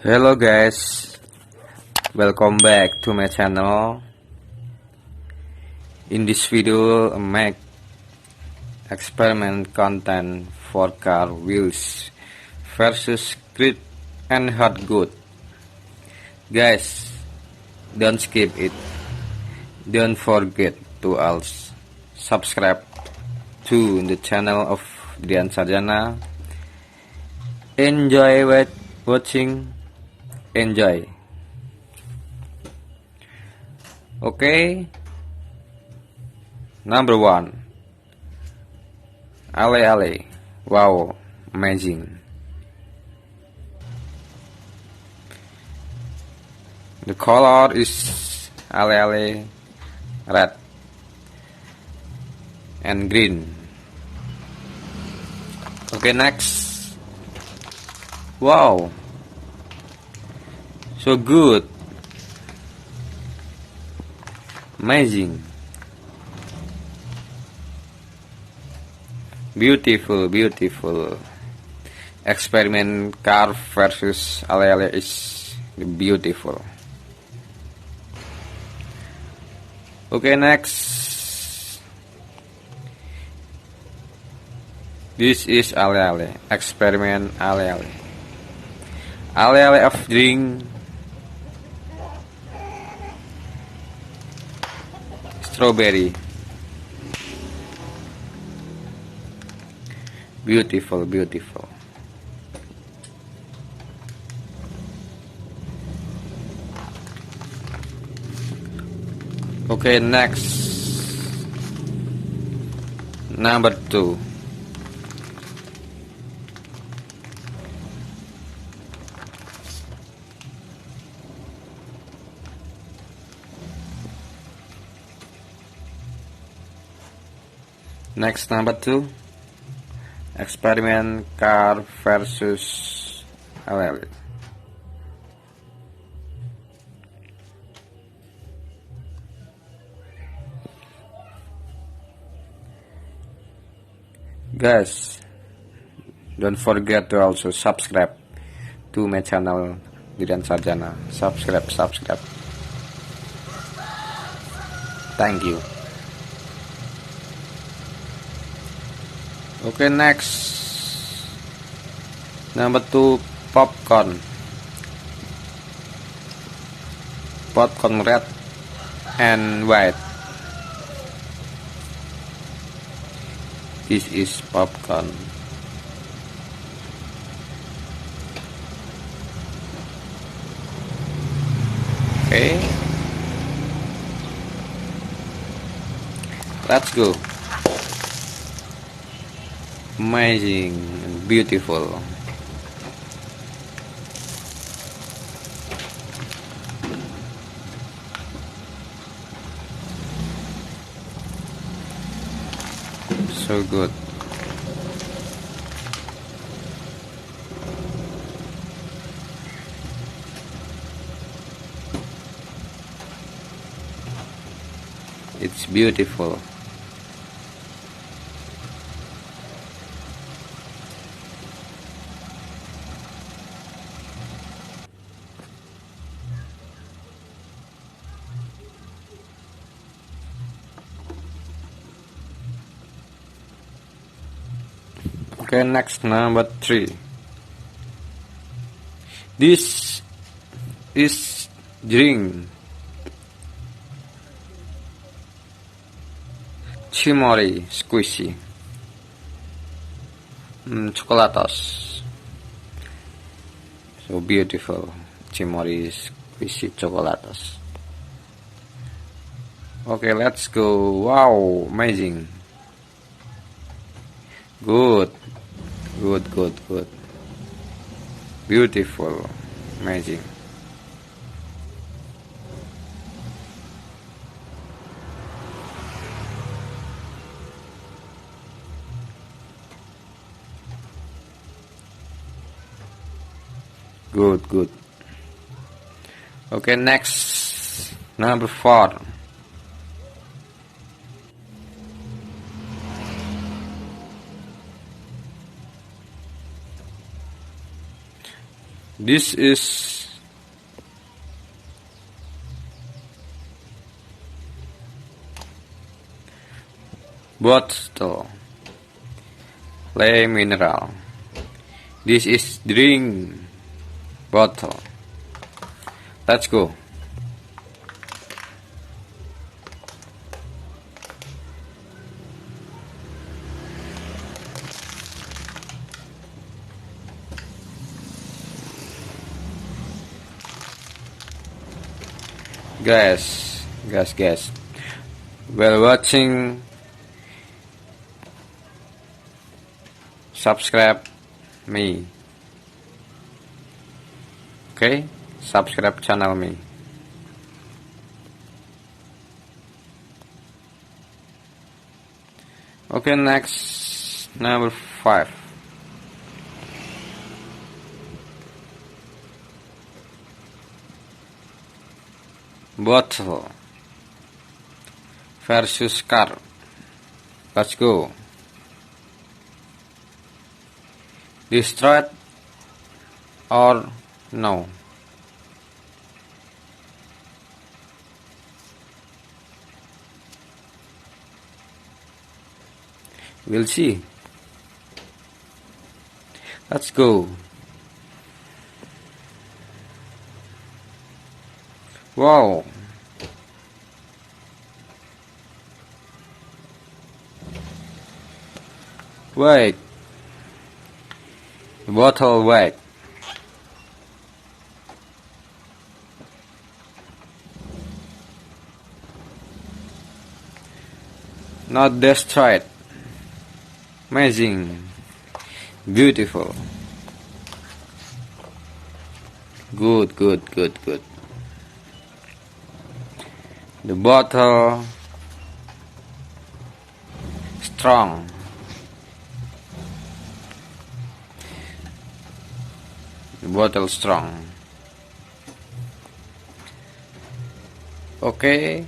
Hello guys, welcome back to my channel. In this video, I make experiment content for car wheels versus grit and hard good. Guys, don't skip it. Don't forget to also subscribe to the channel of Dian Sarjana. Enjoy watching. Enjoy. Okay. Number 1. Ale ale. Wow, amazing. The color is ale ale red and green. Okay, next. Wow. So good. Amazing. Beautiful, beautiful. Experiment car versus ale is beautiful. Okay, next. This is ale. Experiment ale. Ale of drink strawberry. Beautiful, beautiful. Okay, next. Number 2. Next, number 2. Experiment car versus LL. Guys, don't forget to also subscribe to my channel Dian Sarjana. Subscribe. Thank you. Okay, next. Number 2, popcorn. Popcorn red and white. This is popcorn. Okay. Let's go. Amazing and beautiful. So good. It's beautiful. Okay, next, number 3. This is drink Chimori squishy chocolatos. So beautiful. Chimori squishy chocolatos. Okay, let's go. Wow, amazing. Good. Beautiful. Amazing. Good. Okay, next. Number 4. This is bottle, lay mineral. This is drink bottle. Let's go. Guys, while watching, subscribe me. Okay, subscribe channel me. Okay, next, number 5. Bottle versus car. Let's go. Destroyed or no? We'll see. Let's go. Wow. Wait. Bottle wait. Not destroyed. Amazing. Beautiful. Good. The bottle strong. The bottle strong. Okay.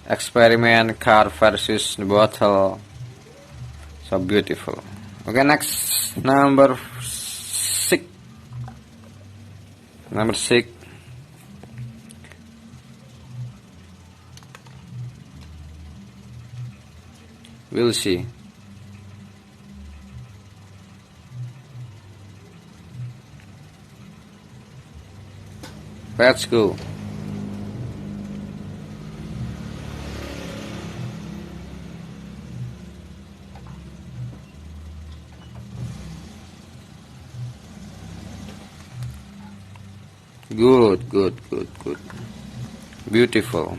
Experiment car versus the bottle. So beautiful. Okay, next, number 6. Number 6. We'll see. Let's go. Good. Beautiful.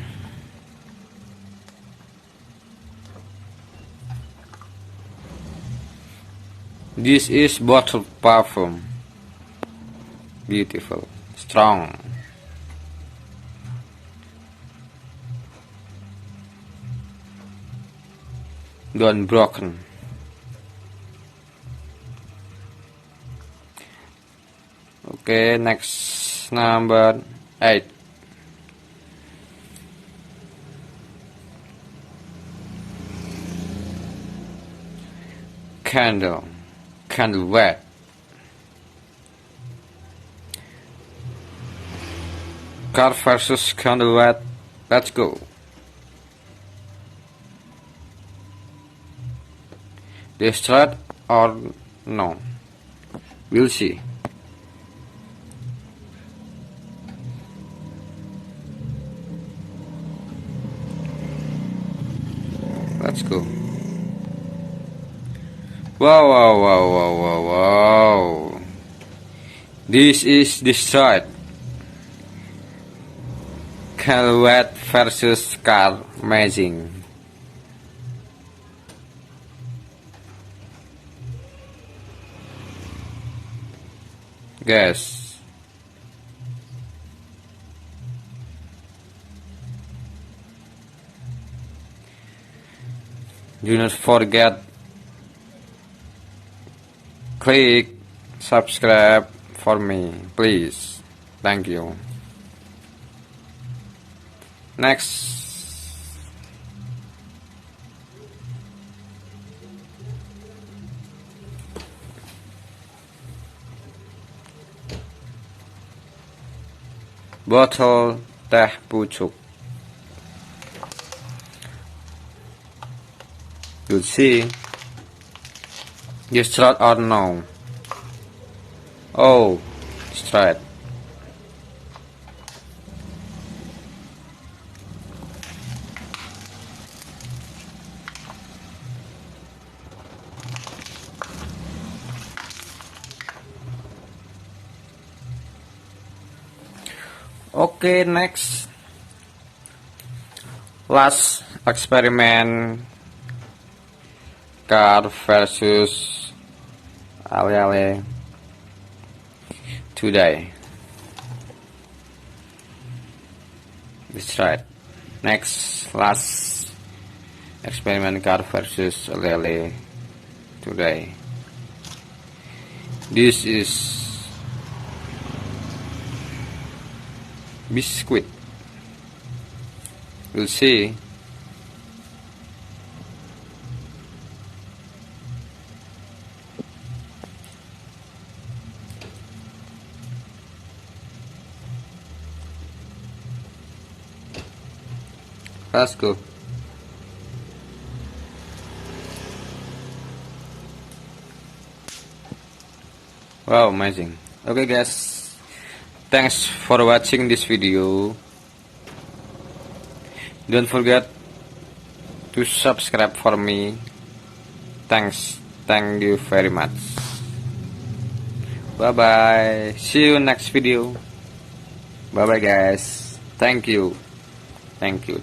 This is bottle perfume. Beautiful. Strong. Don't broken. Okay, next, number 8. Candle wet. Car versus candle wet. Let's go. Destroyed or no? We'll see. Let's go. Wow. This is destroyed. Candle wet versus car. Amazing. Guys, do not forget click subscribe for me, please. Thank you. Next, botol teh pucuk. You see, you straight or no? Oh, straight. Okay, next. Last experiment, car versus ale-ale today. That's right. Next, last experiment, car versus ale-ale today. This is biscuit. We'll see. Let's go. Wow, amazing. Okay guys, thanks for watching this video. Don't forget to subscribe for me. Thank you very much. Bye bye, see you next video. Bye bye guys, thank you. Thank you.